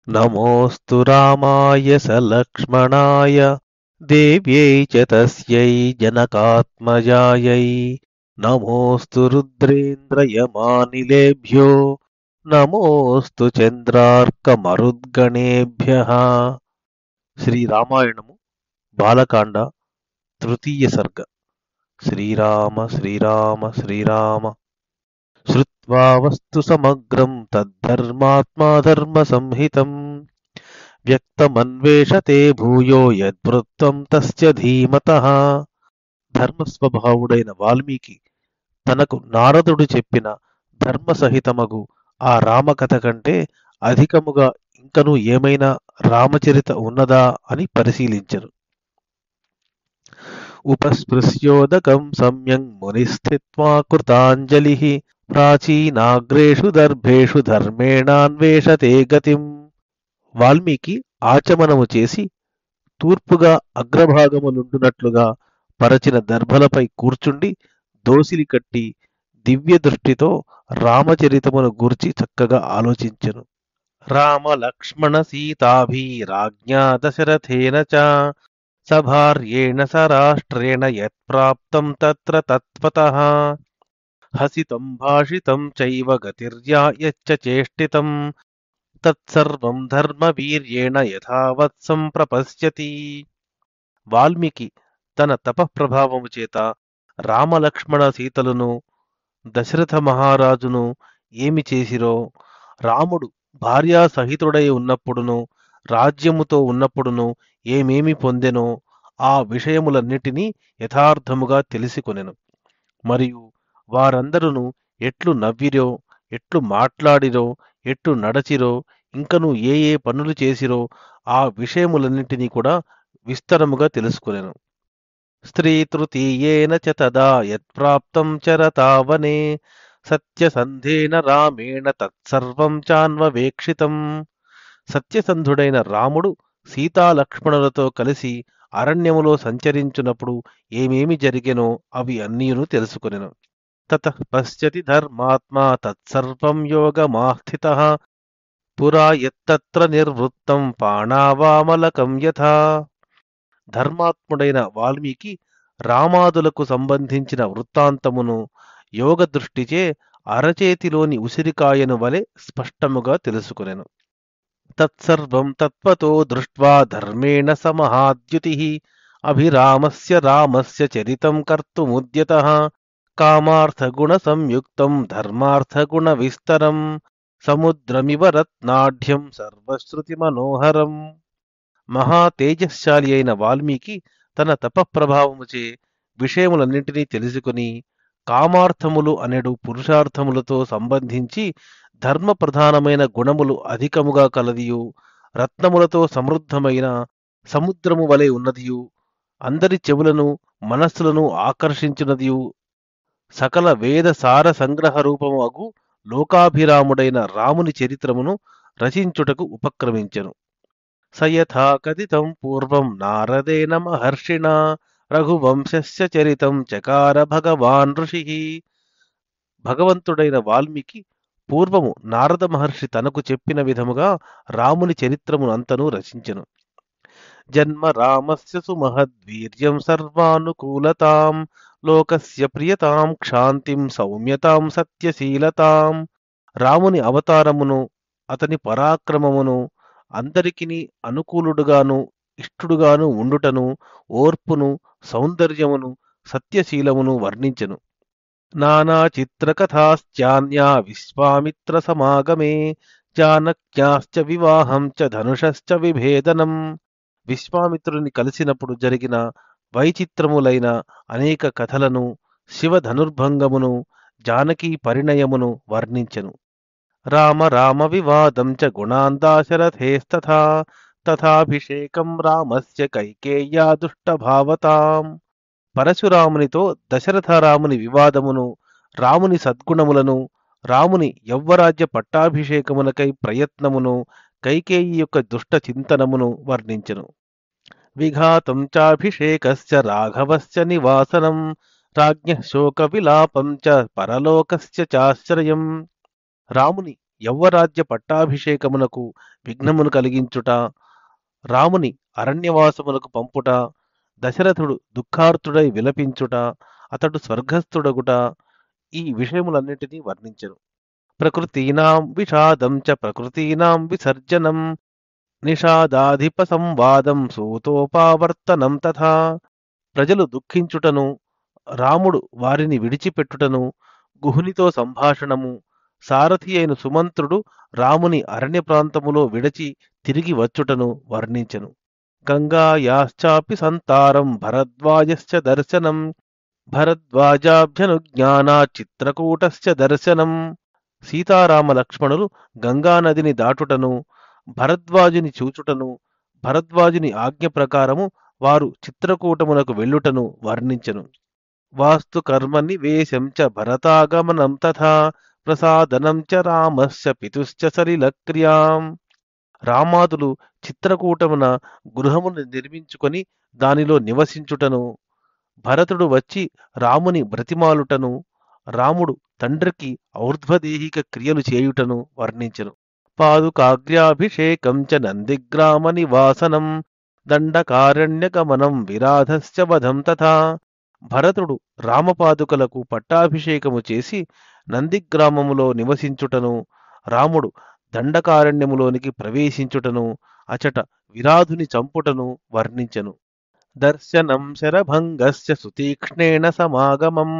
నమోऽस्तु రామాయ సలక్ష్మణాయ దేవ్యై చ తస్యై జనకాత్మజాయై నమోऽस्तु రుద్రేంద్రయమానిలేభ్యో నమోऽस्तु చంద్రార్కమరుద్గణేభ్యః. శ్రీరామాయణము బాలకాండ తృతీయ సర్గ. శ్రీరామ శ్రీరామ శ్రీరామ శ్రుత్వా వస్తు సమగ్రం తద్ధర్మాత్మా ధర్మ సంహితం వ్యక్తమన్వేషతే భూయో యద్వృత్తం తస్య ధీమతః. ధర్మస్వభావుడైన వాల్మీకి తనకు నారదుడు చెప్పిన ధర్మసహితమగు ఆ రామకథ కంటే అధికముగా ఇంకనూ ఏమైనా రామచరిత ఉన్నదా అని పరిశీలించరు. ఉపస్పృశ్యోదకం సమ్యం మునిస్థిత్వా కృతాంజలిః ప్రాచీనాగ్రేషు దర్భేషు ధర్మేణాన్వేషతే గతిం. వాల్మీకి ఆచమనము చేసి తూర్పుగా అగ్రభాగములుండునట్లుగా పరచిన దర్భలపై కూర్చుండి దోసిలి కట్టి దివ్య దృష్టితో రామచరితమును గూర్చి చక్కగా ఆలోచించెను. రామ లక్ష్మణ సీతాభిరాజ్ఞా దశరథేన చ సభార్యేణ సరాష్ట్రేణ యత్ప్రాప్తం తత్ర తత్వతః హసితం భాషితం చైవ గతిర్యా యచ్చ చేష్టితం తత్సర్వం ధర్మవీర్యేణ యథావత్ సంప్రపశ్యతి. వాల్మీకి తన తపఃప్రభావము చేత రామలక్ష్మణ సీతలను దశరథ మహారాజును ఏమి చేసిరో, రాముడు భార్యాసహితుడై ఉన్నప్పుడును రాజ్యముతో ఉన్నప్పుడును ఏమేమి పొందెనో ఆ విషయములన్నిటినీ యథార్థముగా తెలిసికొనెను. మరియు వారందరును ఎట్లు నవ్విరో, ఎట్లు మాట్లాడిరో, ఎట్లు నడచిరో, ఇంకను ఏ ఏ పనులు చేసిరో ఆ విషయములన్నింటినీ కూడా విస్తరముగా తెలుసుకొనెను. స్త్రీ తృతీయేన చ తదా యత్ప్రాప్తం చరతావనే సత్యసంధేన రామేణ తత్సర్వం చాన్వవేక్షితం. సత్యసంధుడైన రాముడు సీతాలక్ష్మణులతో కలిసి అరణ్యములో సంచరించునప్పుడు ఏమేమి జరిగెనో అవి అన్నీయును తెలుసుకొనెను. తతః పశ్యతి ధర్మాత్మా తత్సర్వం యోగమాస్థితః పురా యత్తత్ర నిర్వృత్తం పాణావామలకం యథా. ధర్మాత్ముడైన వాల్మీకి రామాదులకు సంబంధించిన వృత్తాంతమును యోగదృష్టిచే అరచేతిలోని ఉసిరికాయను వలె స్పష్టముగా తెలుసుకొనెను. తత్సర్వం తత్వతో దృష్ట్వా ధర్మేణ సమహాద్యుతిః అభిరామస్య రామస్య చరితం కర్తుముద్యతః కామార్థగుణ సంయుక్తం ధర్మార్థగుణ విస్తరం సముద్రమివ రత్నాఢ్యం సర్వశ్రుతి మనోహరం. మహా తేజశ్శాలి అయిన వాల్మీకి తన తపఃప్రభావముచే విషయములన్నింటినీ తెలుసుకుని కామార్థములు అనెడు పురుషార్థములతో సంబంధించి ధర్మప్రధానమైన గుణములు అధికముగా కలదియు, రత్నములతో సమృద్ధమైన సముద్రము వలె ఉన్నదియు, అందరి చెవులను మనస్సులను ఆకర్షించున్నదియు, సకల వేద సార సంగ్రహ రూపము అగు లోకాభిరాముడైన రాముని చరిత్రమును రచించుటకు ఉపక్రమించెను. సయథా కథితం పూర్వం నారదేన మహర్షిణా రఘువంశస్య చరితం చకార భగవాన్ ఋషి. భగవంతుడైన వాల్మీకి పూర్వము నారద మహర్షి తనకు చెప్పిన విధముగా రాముని చరిత్రమును అంతను రచించెను. జన్మ రామస్య సుమహద్వీర్యం సర్వానుకూలతాం లోకస్య ప్రియతాం క్షాంతిం సౌమ్యతాం సత్యశీలతాం. రాముని అవతారమును అతని పరాక్రమమును అందరికిని అనుకూలుడుగాను ఇష్టుడుగాను ఉండుటను ఓర్పును సౌందర్యమును సత్యశీలమును వర్ణించెను. నానా చిత్రకథాశ్చాన్యా విశ్వామిత్ర సమాగమే జానక్యాశ్చ వివాహం చ ధనుషశ్చ విభేదనం. విశ్వామిత్రుని కలిసినప్పుడు జరిగిన వైచిత్రములైన అనేక కథలను, శివ ధనుర్భంగమును, జానకీ పరిణయమును వర్ణించెను. రామ రామ వివాదం చ గుణాన్ దాశరథేస్తథా తథాభిషేకం రామస్య కైకేయ్యా దుష్టభావతాం. పరశురామునితో దశరథరాముని వివాదమును, రాముని సద్గుణములను, రాముని యవ్వరాజ్య పట్టాభిషేకమునకై ప్రయత్నమును, కైకేయి యొక్క దుష్ట చింతనమును వర్ణించెను. విఘాతం చాభిషేకస్య రాఘవస్య నివాసనం రాజ్ఞః శోక విలాపం చ పరలోకస్య చాశ్రయం. రాముని యవ్వరాజ్య పట్టాభిషేకమునకు విఘ్నమును కలిగించుట, రాముని అరణ్యవాసమునకు పంపుట, దశరథుడు దుఃఖార్తుడై విలపించుట, అతడు స్వర్గస్థుడగుట, ఈ విషయములన్నిటినీ వర్ణించెను. ప్రకృతీనాం విషాదం చ ప్రకృతీనాం విసర్జనం నిషాదాధిప సంవాదం సూతోపావర్తనం తథా. ప్రజలు దుఃఖించుటను, రాముడు వారిని విడిచిపెట్టుటను, గుహునితో సంభాషణము, సారథి అయిన సుమంత్రుడు రాముని అరణ్య ప్రాంతములో విడచి తిరిగి వచ్చుటను వర్ణించెను. గంగాయాశ్చాపి సంతారం భరద్వాజస్య దర్శనం భరద్వాజాభ్యనుజ్ఞానా చిత్రకూటస్య దర్శనం. సీతారామ లక్ష్మణులు గంగానదిని దాటుటను, భరద్వాజుని చూచుటను, భరద్వాజుని ఆజ్ఞ ప్రకారము వారు చిత్రకూటమునకు వెళ్ళుటను వర్ణించెను. వాస్తు కర్మ నివేశం చ భరతాగమనం తథా ప్రసాదనం చ రామస్య పితుశ్చ సలిలక్రియాం. రామాదులు చిత్రకూటమున గృహమును నిర్మించుకొని దానిలో నివసించుటను, భరతుడు వచ్చి రాముని బ్రతిమాలుటను, రాముడు తండ్రికి ఔర్ధ్వదేహిక క్రియలు చేయుటను వర్ణించెను. పాదుకాగ్ర్యాభిషేకం చ నందిగ్రామ నివాసనం దండకారణ్యగమనం విరాధస్య వధం తథా. భరతుడు రామపాదుకలకు పట్టాభిషేకము చేసి నందిగ్రామములో నివసించుటను, రాముడు దండకారణ్యములోనికి ప్రవేశించుటను, అచట విరాధుని చంపుటను వర్ణించెను. దర్శనం శరభంగస్య సుతీక్ష్ణేన సమాగమం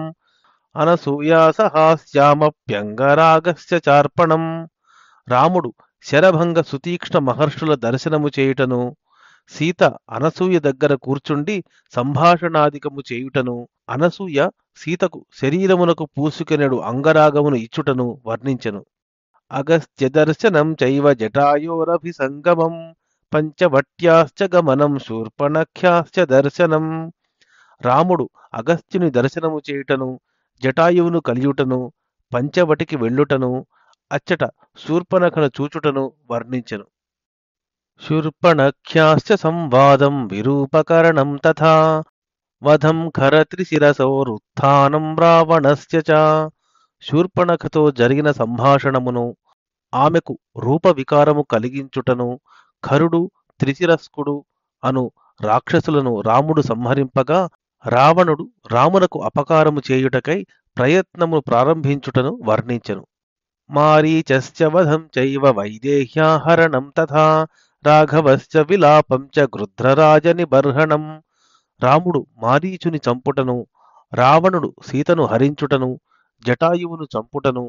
అనసూయాసహాస్యామప్యంగరాగస్య చార్పణం. రాముడు శరభంగ సుతీక్ష్ణ మహర్షుల దర్శనము చేయుటను, సీత అనసూయ దగ్గర కూర్చుండి సంభాషణాదికము చేయుటను, అనసూయ సీతకు శరీరమునకు పూసుకెనెడు అంగరాగమును ఇచ్చుటను వర్ణించెను. అగస్త్య దర్శనం చైవ జటాయోరభిసంగమం పంచవట్యాశ్చ గమనం శూర్పణఖ్యాశ్చ దర్శనం. రాముడు అగస్త్యుని దర్శనము చేయుటను, జటాయువును కలియుటను, పంచవటికి వెళ్ళుటను, అచ్చట శూర్పణఖను చూచుటను వర్ణించెను. శూర్పణఖ్యాశ్చ సంవాదం విరూపకరణం తథా వధం ఖరత్రిశిరసోరుత్థానం రావణస్య చ. శూర్పణఖతో జరిగిన సంభాషణమును, ఆమెకు రూప వికారము కలిగించుటను, ఖరుడు త్రిశిరస్కుడు అను రాక్షసులను రాముడు సంహరింపగా రావణుడు రామునకు అపకారము చేయుటకై ప్రయత్నము ప్రారంభించుటను వర్ణించెను. మారీచస్య వధం చైవ వైదేహ్యాహరణం తథా రాఘవస్య విలాపం చ గృధ్రరాజనిబర్హణం. రాముడు మారీచుని చంపుటను, రావణుడు సీతను హరించుటను, జటాయువును చంపుటను,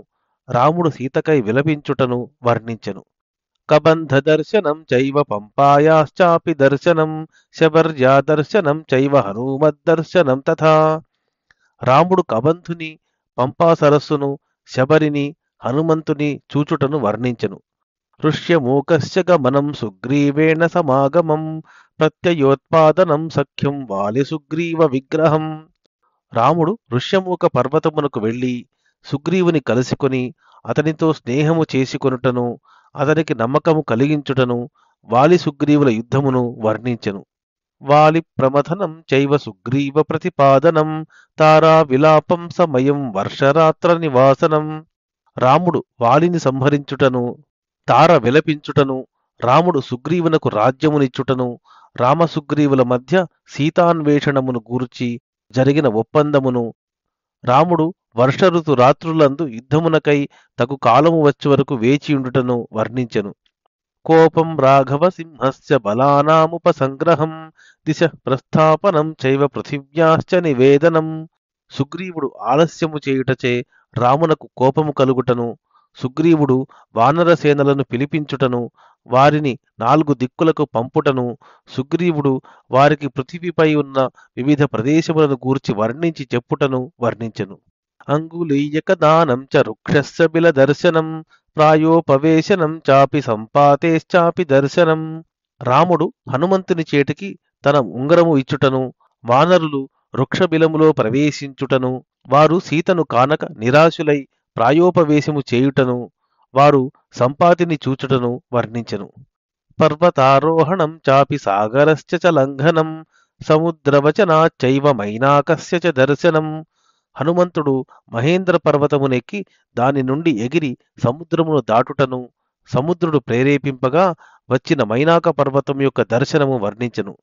రాముడు సీతకై విలపించుటను వర్ణించెను. కబంధ దర్శనం చైవ పంపాయాశ్చాపి దర్శనం శబర్యా దర్శనం చైవ హనుమద్దర్శనం తథా. రాముడు కబంధుని, పంపా సరస్సును, శబరిని, హనుమంతుని చూచుటను వర్ణించెను. ఋష్యమూకస్య గమనం సుగ్రీవేణ సమాగమం ప్రత్యయోత్పాదనం సఖ్యం వాలి సుగ్రీవ విగ్రహం. రాముడు ఋష్యమూక పర్వతమునకు వెళ్ళి సుగ్రీవుని కలుసుకొని అతనితో స్నేహము చేసుకొనుటను, అతనికి నమ్మకము కలిగించుటను, వాలి సుగ్రీవుల యుద్ధమును వర్ణించెను. వాలి ప్రమథనం చైవ సుగ్రీవ ప్రతిపాదనం తారా విలాపం సమయం వర్షరాత్ర నివాసనం. రాముడు వాలిని సంహరించుటను, తార విలపించుటను, రాముడు సుగ్రీవునకు రాజ్యమునిచ్చుటను, రామసుగ్రీవుల మధ్య సీతాన్వేషణమును గూర్చి జరిగిన ఒప్పందమును, రాముడు వర్షఋతు రాత్రులందు యుద్ధమునకై తగు కాలము వచ్చి వరకు వేచియుండుటను వర్ణించెను. కోపం రాఘవ సింహస్య బలానాముపసంగ్రహం దిశ ప్రస్థాపనం చైవ పృథివ్యాశ్చ నివేదనం. సుగ్రీవుడు ఆలస్యము చేయుటచే రామునకు కోపము కలుగుటను, సుగ్రీవుడు వానరసేనలను పిలిపించుటను, వారిని 4 దిక్కులకు పంపుటను, సుగ్రీవుడు వారికి పృథివీపై ఉన్న వివిధ ప్రదేశములను గూర్చి వర్ణించి చెప్పుటను వర్ణించెను. అంగుళీయక దానం చ వృక్షస్య బిల దర్శనం ప్రాయోపవేశనం చాపి సంపాతేశ్చాపి దర్శనం. రాముడు హనుమంతుని చేటికి తన ఉంగరము ఇచ్చుటను, వానరులు వృక్షబిలములో ప్రవేశించుటను, వారు సీతను కానక నిరాశులై ప్రాయోపవేశము చేయుటను, వారు సంపాతిని చూచుటను వర్ణించెను. పర్వతారోహణం చాపి సాగరశ్చ చ లంఘనం సముద్రవచనాచ్చైవ మైనాకస్య చ దర్శనం. హనుమంతుడు మహేంద్ర పర్వతమునెక్కి దాని నుండి ఎగిరి సముద్రమును దాటుటను, సముద్రుడు ప్రేరేపింపగా వచ్చిన మైనాక పర్వతం యొక్క దర్శనము వర్ణించెను.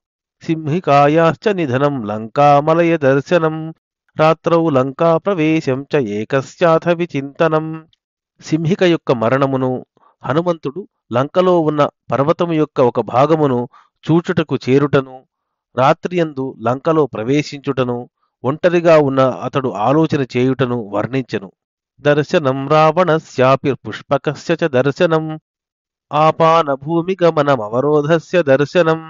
సింహికాయాశ్చ నిధనం లంకామలయ దర్శనం రాత్రౌ లంకా ప్రవేశం చ ఏకస్యాథ విచింతనం. సింహిక యొక్క మరణమును, హనుమంతుడు లంకలో ఉన్న పర్వతము యొక్క ఒక భాగమును చూచుటకు చేరుటను, రాత్రియందు లంకలో ప్రవేశించుటను, ఒంటరిగా ఉన్న అతడు ఆలోచన చేయుటను వర్ణించెను. దర్శనం రావణస్యాపి పుష్పకస్య చ దర్శనం ఆపాన భూమిగమనమవరోధస్య దర్శనం.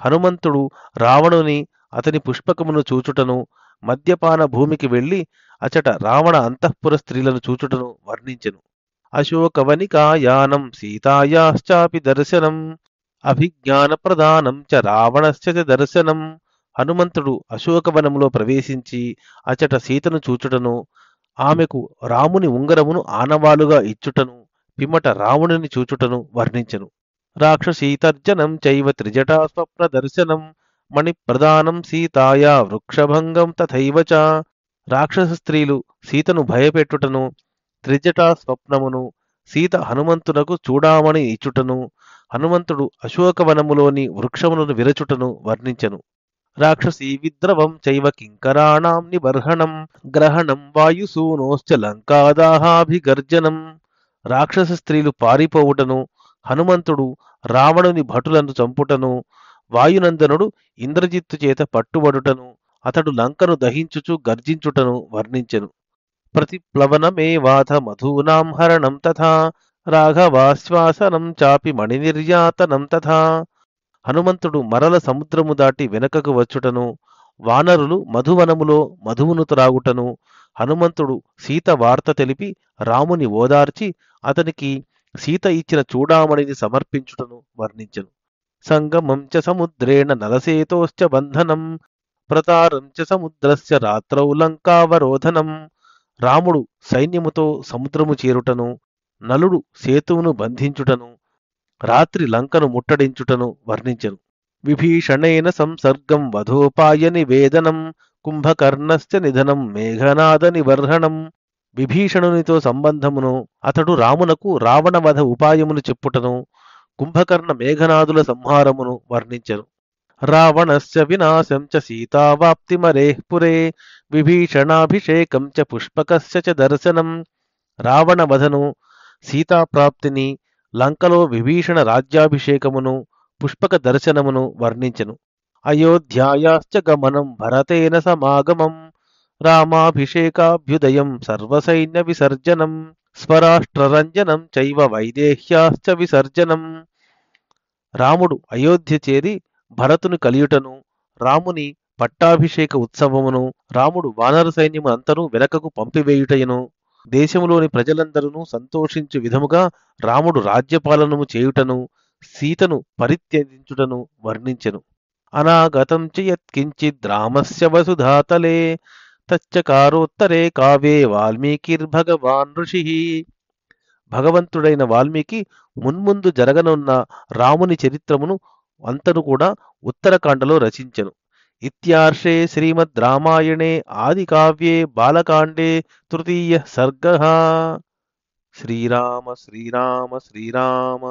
హనుమంతుడు రావణుని అతని పుష్పకమును చూచుటను, మద్యపాన భూమికి వెళ్లి అచట రావణ అంతఃపుర స్త్రీలను చూచుటను వర్ణించెను. అశోకవనికాయానం సీతాయాశ్చాపి దర్శనం అభిజ్ఞాన ప్రదానం చ రావణస్య చ దర్శనం. హనుమంతుడు అశోకవనములో ప్రవేశించి అచట సీతను చూచుటను, ఆమెకు రాముని ఉంగరమును ఆనవాలుగా ఇచ్చుటను, పిమ్మట రావణుని చూచుటను వర్ణించెను. రాక్షసీతర్జనం చైవ త్రిజటా స్వప్న దర్శనం మణిప్రదానం సీతాయా వృక్షభంగం తథైవ చ. రాక్షస స్త్రీలు సీతను భయపెట్టుటను, త్రిజటా స్వప్నమును, సీత హనుమంతునకు చూడామని ఇచ్చుటను, హనుమంతుడు అశోకవనములోని వృక్షములను విరచుటను వర్ణించెను. రాక్షసీ విద్రవం చైవ కింకరాణాం నిబర్హణం గ్రహణం వాయుసూనోశ్చ లంకాదాహాభిగర్జనం. రాక్షస స్త్రీలు పారిపోవుటను, హనుమంతుడు రావణుని భటులను చంపుటను, వాయునందనుడు ఇంద్రజిత్తు చేత పట్టుబడుటను, అతడు లంకను దహించుచు గర్జించుటను వర్ణించెను. ప్రతిప్లవనమేవాథ మధూనాం హరణం తథా రాఘవాశ్వాసనం చాపి మణినిర్యాతనం తథా. హనుమంతుడు మరల సముద్రము దాటి వెనకకు వచ్చుటను, వానరులు మధువనములో మధువును త్రాగుటను, హనుమంతుడు సీత వార్త తెలిపి రాముని ఓదార్చి అతనికి సీత ఇచ్చిన చూడామణిని సమర్పించుటను వర్ణించెను. సంగమం చ సముద్రేణ నలసేతోశ్చ బంధనం ప్రతారం చ సముద్రస్య రాత్రౌ లంకావరోధనం. రాముడు సైన్యముతో సముద్రము చేరుటను, నలుడు సేతువును బంధించుటను, రాత్రి లంకను ముట్టడించుటను వర్ణించెను. విభీషణేన సంసర్గం వధోపాయ నివేదనం కుంభకర్ణశ్చ నిధనం మేఘనాద నివర్హణం. విభీషణునితో సంబంధమును, అతడు రామునకు రావణవధ ఉపాయమును చెప్పుటను, కుంభకర్ణ మేఘనాదుల సంహారమును వర్ణించెను. రావణస్య వినాశం చ సీతావాప్తిమరేః పురే విభీషణాభిషేకం చ పుష్పకస్య చ దర్శనం. రావణవధను, సీతాప్రాప్తిని, లంకలో విభీషణ రాజ్యాభిషేకమును, పుష్పక దర్శనమును వర్ణించెను. అయోధ్యాయాశ్చ గమనం భరతేన సమాగమం రామాభిషేకాభ్యుదయం సర్వసైన్య విసర్జనం స్వరాష్ట్రరంజనం చైవ వైదేహ్యాశ్చ విసర్జనం. రాముడు అయోధ్య చేరి భరతుని కలియుటను, రాముని పట్టాభిషేక ఉత్సవమును, రాముడు వానర సైన్యము అంతను వెనకకు పంపివేయుటయును, దేశములోని ప్రజలందరూ సంతోషించు విధముగా రాముడు రాజ్యపాలనము చేయుటను, సీతను పరిత్యజించుటను వర్ణించెను. అనాగతం చ యత్కించిద్ రామస్య వసుధాతలే తచ్చకారోత్తరే కావ్యే వాల్మీకిర్భగవాన్ ఋషి. భగవంతుడైన వాల్మీకి మున్ముందు జరగనున్న రాముని చరిత్రమును అంతను కూడా ఉత్తరకాండలో రచించెను. ఇత్యార్షే శ్రీమద్ రామాయణే ఆదికావ్యే బాలకాండే తృతీయ సర్గః. శ్రీరామ శ్రీరామ శ్రీరామ.